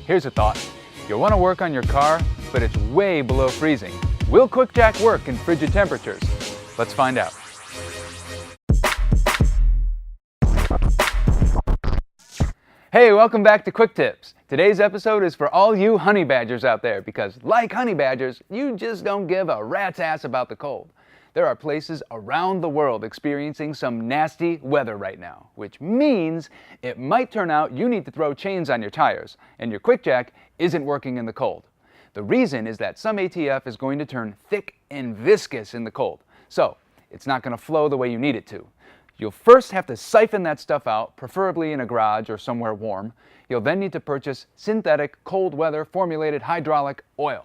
Here's a thought. You'll want to work on your car, but it's way below freezing. Will QuickJack work in frigid temperatures? Let's find out. Hey, welcome back to Quick Tips. Today's episode is for all you honey badgers out there because, like honey badgers, you just don't give a rat's ass about the cold. There are places around the world experiencing some nasty weather right now, which means it might turn out you need to throw chains on your tires, and your QuickJack isn't working in the cold. The reason is that some ATF is going to turn thick and viscous in the cold, so it's not going to flow the way you need it to. You'll first have to siphon that stuff out, preferably in a garage or somewhere warm. You'll then need to purchase synthetic, cold weather formulated hydraulic oil.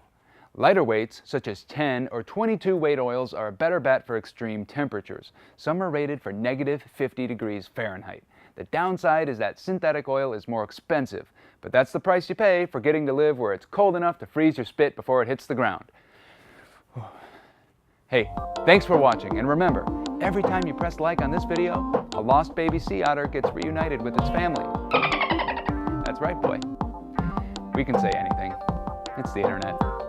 Lighter weights, such as 10 or 22 weight oils, are a better bet for extreme temperatures. Some are rated for negative 50 degrees Fahrenheit. The downside is that synthetic oil is more expensive, but that's the price you pay for getting to live where it's cold enough to freeze your spit before it hits the ground. Hey, thanks for watching, and remember, every time you press like on this video, a lost baby sea otter gets reunited with its family. That's right, boy. We can say anything. It's the internet.